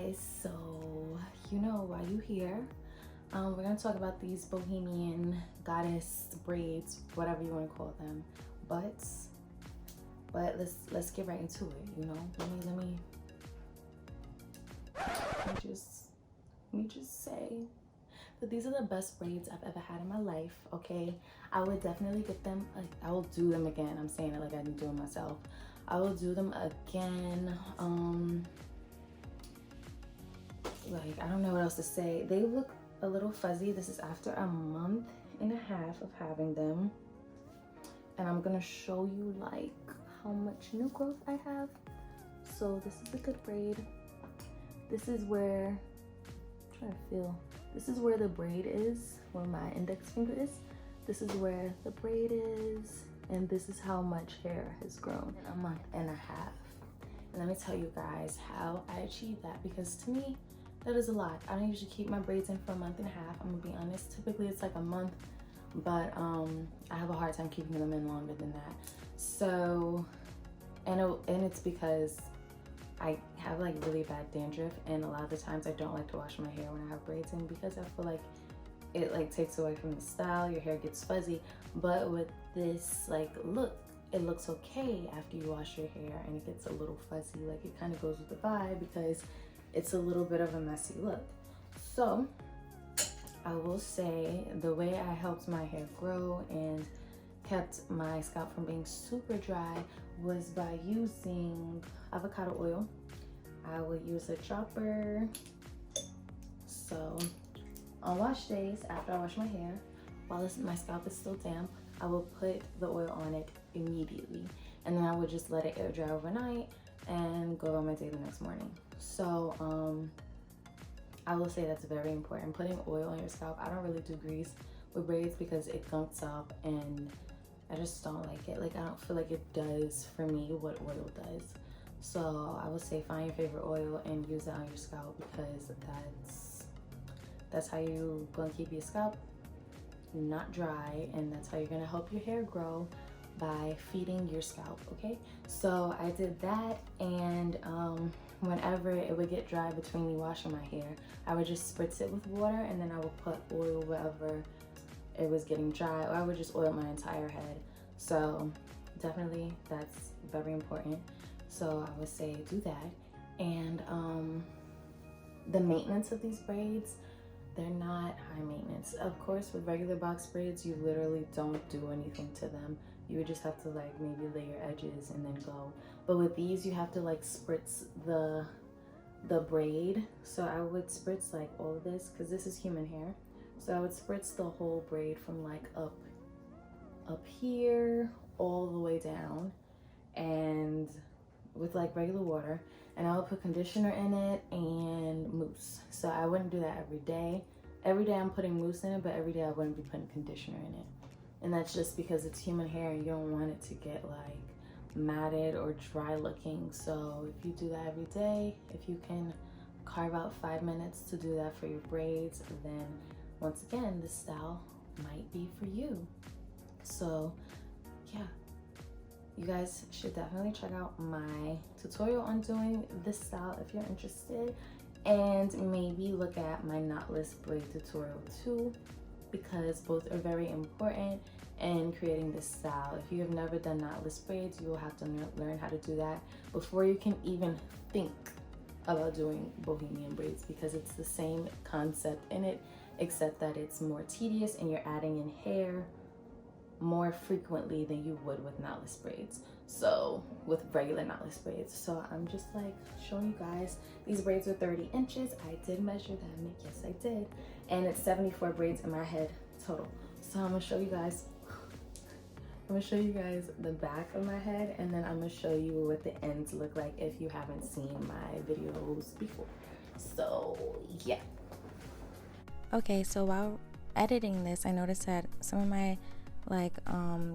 guys, so you know why you here. We're gonna talk about these Bohemian goddess braids, whatever you want to call them, but let's get right into it. You know, let me just say that these are the best braids I've ever had in my life. Okay, I would definitely get them. Like, I will do them again. I'm saying it like I didn't do them myself. I will do them again. Like, I don't know what else to say. They look a little fuzzy. This is after a month and a half of having them, and I'm gonna show you like how much new growth I have. So this is a good braid. This is where I'm trying to feel. This is where the braid is, where my index finger is. This is where the braid is, and this is how much hair has grown in a month and a half. And let me tell you guys how I achieved that, because to me, that is a lot. I don't usually keep my braids in for a month and a half. I'm gonna be honest. Typically it's like a month, but I have a hard time keeping them in longer than that. So, and it's because I have like really bad dandruff, and a lot of the times I don't like to wash my hair when I have braids in, because I feel like it like takes away from the style. Your hair gets fuzzy. But with this like look, it looks okay after you wash your hair, and it gets a little fuzzy. Like, it kind of goes with the vibe because it's a little bit of a messy look. So I will say the way I helped my hair grow and kept my scalp from being super dry was by using avocado oil. I would use a dropper. So on wash days, after I wash my hair, while my scalp is still damp, I will put the oil on it immediately, and then I would just let it air dry overnight and go on my day the next morning. So I will say that's very important, putting oil on your scalp. I don't really do grease with braids because it gunks up, and I just don't like it. Like, I don't feel like it does for me what oil does. So I would say find your favorite oil and use it on your scalp, because that's how you gonna keep your scalp not dry, and that's how you're gonna help your hair grow, by feeding your scalp. Okay, so I did that, and whenever it would get dry between me washing my hair, I would just spritz it with water, and then I would put oil wherever it was getting dry, or I would just oil my entire head. So definitely that's very important. So I would say do that. And the maintenance of these braids, they're not high maintenance. Of course, with regular box braids, you literally don't do anything to them. You would just have to like maybe lay your edges and then go. But with these, you have to like spritz the braid. So I would spritz like all of this, because this is human hair. So I would spritz the whole braid from like up here all the way down, and with like regular water, and I would put conditioner in it and mousse. So I wouldn't do that every day. Every day I'm putting mousse in it, but every day I wouldn't be putting conditioner in it. And that's just because it's human hair, and you don't want it to get like matted or dry looking. So if you do that every day, if you can carve out 5 minutes to do that for your braids, then once again, this style might be for you. So yeah, you guys should definitely check out my tutorial on doing this style if you're interested, and maybe look at my knotless braid tutorial too, because both are very important in creating this style. If you have never done knotless braids, you will have to learn how to do that before you can even think about doing Bohemian braids, because it's the same concept in it, except that it's more tedious and you're adding in hair more frequently than you would with knotless braids. So with regular knotless braids. So I'm just like showing you guys. These braids are 30 inches. I did measure them. Yes, I did. And it's 74 braids in my head total. So I'm gonna show you guys. I'm gonna show you guys the back of my head, and then I'm gonna show you what the ends look like if you haven't seen my videos before. So yeah. Okay, so while editing this, I noticed that some of my like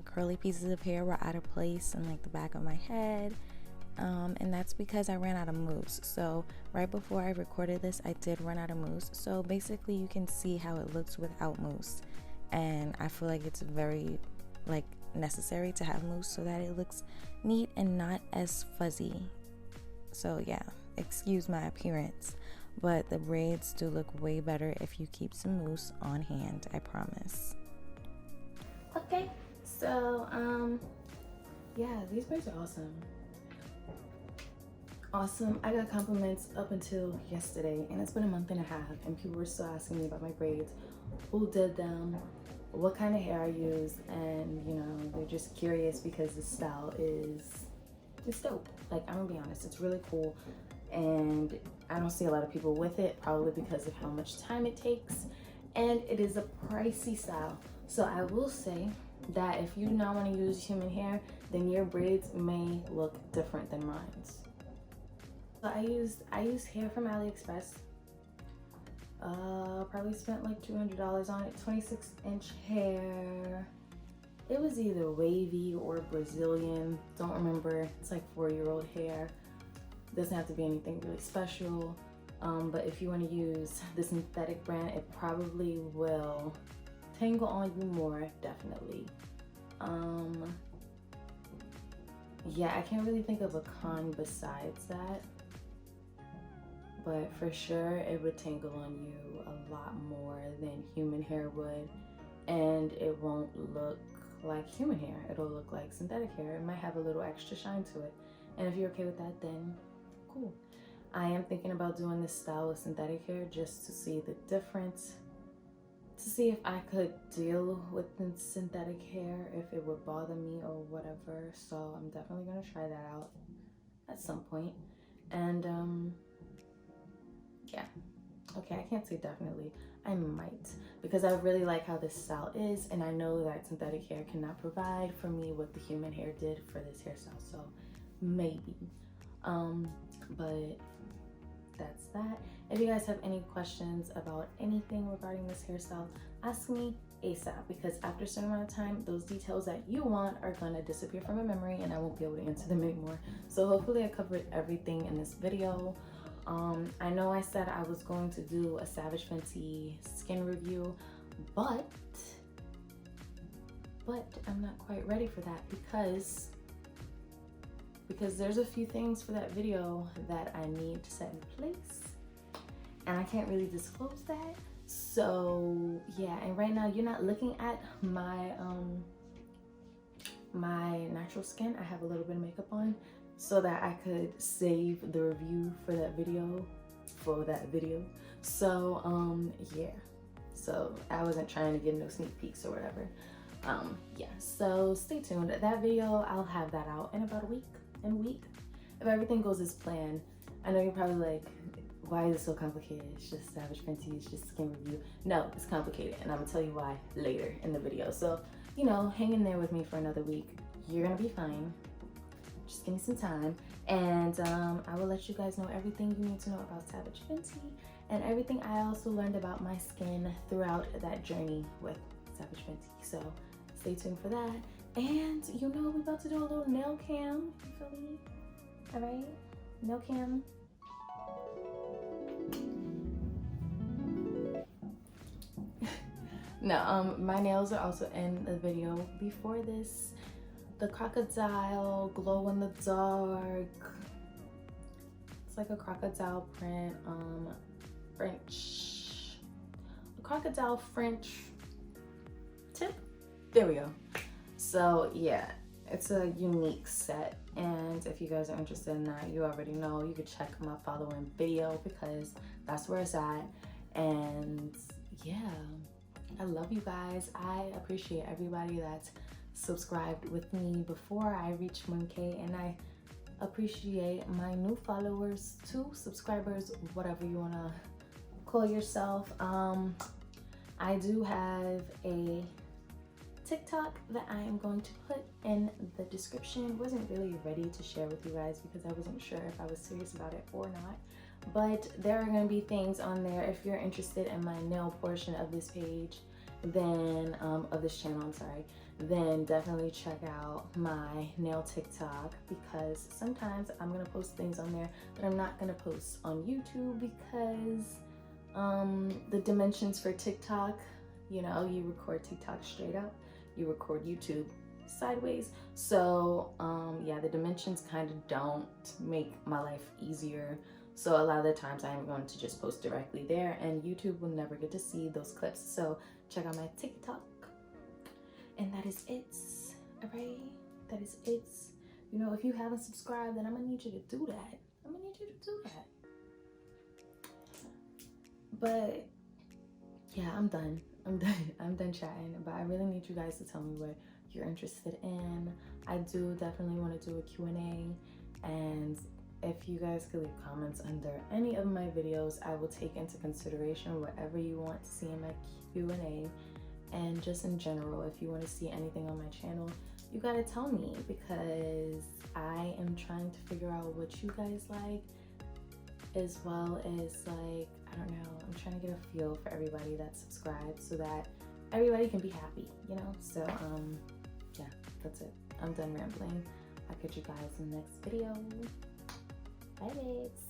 curly pieces of hair were out of place in like the back of my head, and that's because I ran out of mousse. So right before I recorded this, I did run out of mousse. So basically you can see how it looks without mousse, and I feel like it's very like necessary to have mousse so that it looks neat and not as fuzzy. So yeah, excuse my appearance. but the braids do look way better if you keep some mousse on hand, I promise. Okay, so yeah, these braids are awesome. Awesome. I got compliments up until yesterday, and it's been a month and a half, and people were still asking me about my braids, who did them, what kind of hair I use, and you know, they're just curious because the style is dope. Like, I'm gonna be honest, it's really cool, and I don't see a lot of people with it, probably because of how much time it takes, and it is a pricey style. So I will say that if you do not want to use human hair, then your braids may look different than mine. So I used hair from AliExpress. Probably spent like $200 on it. 26-inch hair. It was either wavy or Brazilian. Don't remember. It's like 4-year-old hair. Doesn't have to be anything really special. But if you want to use the synthetic brand, it probably will tangle on you more, definitely. Yeah, I can't really think of a con besides that, but for sure it would tangle on you a lot more than human hair would, and it won't look like human hair. It'll look like synthetic hair. It might have a little extra shine to it, and if you're okay with that, then cool. I am thinking about doing this style with synthetic hair just to see the difference, to see if I could deal with the synthetic hair, if it would bother me or whatever. So I'm definitely gonna try that out at some point. And yeah, okay, I can't say definitely, I might, because I really like how this style is, and I know that synthetic hair cannot provide for me what the human hair did for this hairstyle, so maybe. But that's that. If you guys have any questions about anything regarding this hairstyle, ask me ASAP, because after a certain amount of time, those details that you want are gonna disappear from my memory and I won't be able to answer them anymore. So hopefully I covered everything in this video. I know I said I was going to do a Savage Fenty skin review, but I'm not quite ready for that because there's a few things for that video that I need to set in place, and I can't really disclose that. So yeah, and right now you're not looking at my my natural skin. I have a little bit of makeup on so that I could save the review for that video, So yeah, so I wasn't trying to get no sneak peeks or whatever. Yeah, so stay tuned. That video, I'll have that out in about a week. If everything goes as planned. I know you're probably like, why is it so complicated? It's just Savage Fenty, it's just skin review. No, it's complicated, and I'm gonna tell you why later in the video. So, you know, hang in there with me for another week. You're gonna be fine. Just give me some time, and I will let you guys know everything you need to know about Savage Fenty and everything I also learned about my skin throughout that journey with Savage Fenty. So stay tuned for that. And you know, we're about to do a little nail cam. You feel me? All right, nail cam. No, my nails are also in the video before this. The crocodile glow in the dark. It's like a crocodile print, crocodile French tip. There we go. So yeah, it's a unique set, and if you guys are interested in that, you already know, you could check my following video because that's where it's at. And yeah, I love you guys. I appreciate everybody that's subscribed with me before I reach 1K, and I appreciate my new followers too, subscribers, whatever you want to call yourself. I do have a TikTok that I am going to put in the description. Wasn't really ready to share with you guys because I wasn't sure if I was serious about it or not, but there are going to be things on there. If you're interested in my nail portion of this page, then of this channel, I'm sorry, then definitely check out my nail TikTok, because sometimes I'm gonna post things on there that I'm not gonna post on YouTube because the dimensions for TikTok, you know, you record TikTok straight up, you record YouTube sideways. So yeah, the dimensions kind of don't make my life easier. So a lot of the times I'm going to just post directly there, and YouTube will never get to see those clips. So check out my TikTok. And that is it. Alright? That is it. You know, if you haven't subscribed, then I'm gonna need you to do that. I'm gonna need you to do that. But yeah, I'm done. I'm done chatting. But I really need you guys to tell me what you're interested in. I do definitely want to do a Q&A, and if you guys could leave comments under any of my videos, I will take into consideration whatever you want to see in my Q&A. And just in general, if you want to see anything on my channel, you gotta tell me, because I am trying to figure out what you guys like, as well as, like, I don't know, I'm trying to get a feel for everybody that's subscribed so that everybody can be happy, you know? So yeah, that's it. I'm done rambling. I'll catch you guys in the next video. Bye babes.